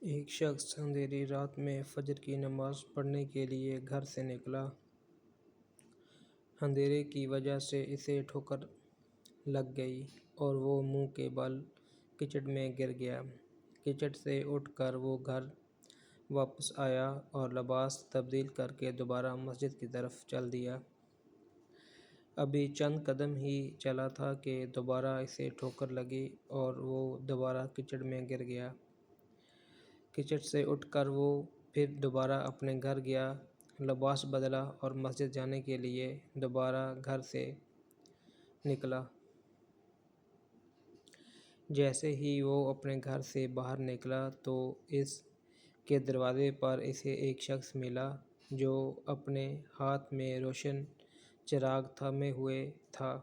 ایک شخص اندھیری رات میں فجر کی نماز پڑھنے کے لیے گھر سے نکلا۔ اندھیرے کی وجہ سے اسے ٹھوکر لگ گئی اور وہ منہ کے بل کیچڑ میں گر گیا۔ کیچڑ سے اٹھ کر وہ گھر واپس آیا اور لباس تبدیل کر کے دوبارہ مسجد کی طرف چل دیا۔ ابھی چند قدم ہی چلا تھا کہ دوبارہ اسے ٹھوکر لگی اور وہ دوبارہ کیچڑ میں گر گیا۔ کیچڑ سے اٹھ کر وہ پھر دوبارہ اپنے گھر گیا، لباس بدلا اور مسجد جانے کے لیے دوبارہ گھر سے نکلا۔ جیسے ہی وہ اپنے گھر سے باہر نکلا تو اس کے دروازے پر اسے ایک شخص ملا جو اپنے ہاتھ میں روشن چراغ تھامے ہوئے تھا۔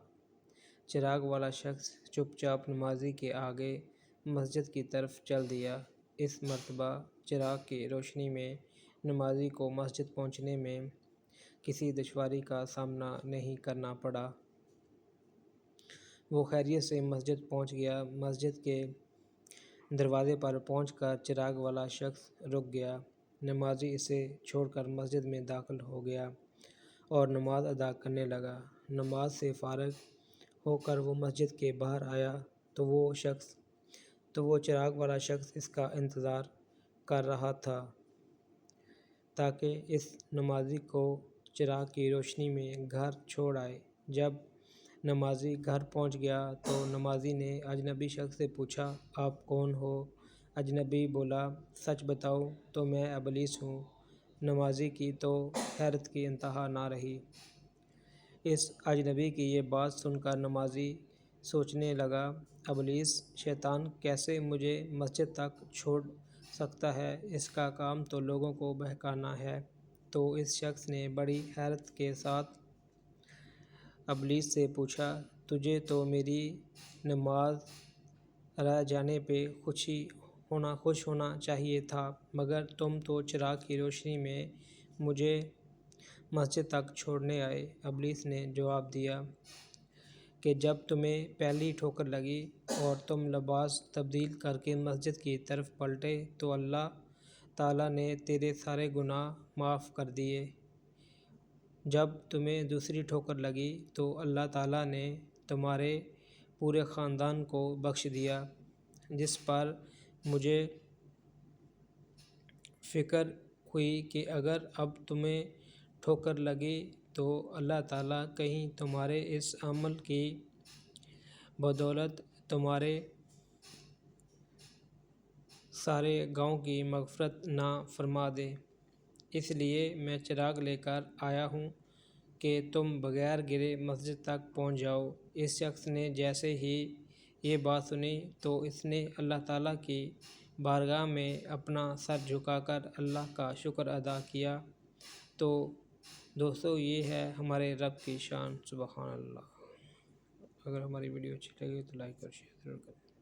چراغ والا شخص چپ چاپ نمازی کے آگے مسجد کی طرف چل دیا۔ اس مرتبہ چراغ کی روشنی میں نمازی کو مسجد پہنچنے میں کسی دشواری کا سامنا نہیں کرنا پڑا۔ وہ خیریت سے مسجد پہنچ گیا۔ مسجد کے دروازے پر پہنچ کر چراغ والا شخص رک گیا۔ نمازی اسے چھوڑ کر مسجد میں داخل ہو گیا اور نماز ادا کرنے لگا۔ نماز سے فارغ ہو کر وہ مسجد کے باہر آیا تو وہ چراغ والا شخص اس کا انتظار کر رہا تھا تاکہ اس نمازی کو چراغ کی روشنی میں گھر چھوڑ آئے۔ جب نمازی گھر پہنچ گیا تو نمازی نے اجنبی شخص سے پوچھا، آپ کون ہو؟ اجنبی بولا، سچ بتاؤ تو میں ابلیس ہوں۔ نمازی کی تو حیرت کی انتہا نہ رہی۔ اس اجنبی کی یہ بات سن کر نمازی سوچنے لگا، ابلیس شیطان کیسے مجھے مسجد تک چھوڑ سکتا ہے؟ اس کا کام تو لوگوں کو بہکانا ہے۔ تو اس شخص نے بڑی حیرت کے ساتھ ابلیس سے پوچھا، تجھے تو میری نماز رہ جانے پہ خوش ہونا چاہیے تھا، مگر تم تو چراغ کی روشنی میں مجھے مسجد تک چھوڑنے آئے۔ ابلیس نے جواب دیا کہ جب تمہیں پہلی ٹھوکر لگی اور تم لباس تبدیل کر کے مسجد کی طرف پلٹے تو اللہ تعالیٰ نے تیرے سارے گناہ معاف کر دیے۔ جب تمہیں دوسری ٹھوکر لگی تو اللہ تعالیٰ نے تمہارے پورے خاندان کو بخش دیا۔ جس پر مجھے فکر ہوئی کہ اگر اب تمہیں ٹھوکر لگی تو اللہ تعالیٰ کہیں تمہارے اس عمل کی بدولت تمہارے سارے گناہوں کی مغفرت نہ فرما دے، اس لیے میں چراغ لے کر آیا ہوں کہ تم بغیر گرے مسجد تک پہنچ جاؤ۔ اس شخص نے جیسے ہی یہ بات سنی تو اس نے اللہ تعالیٰ کی بارگاہ میں اپنا سر جھکا کر اللہ کا شکر ادا کیا۔ تو دوستو، یہ ہے ہمارے رب کی شان، سبحان اللہ۔ اگر ہماری ویڈیو اچھی لگے تو لائک اور شیئر ضرور کریں۔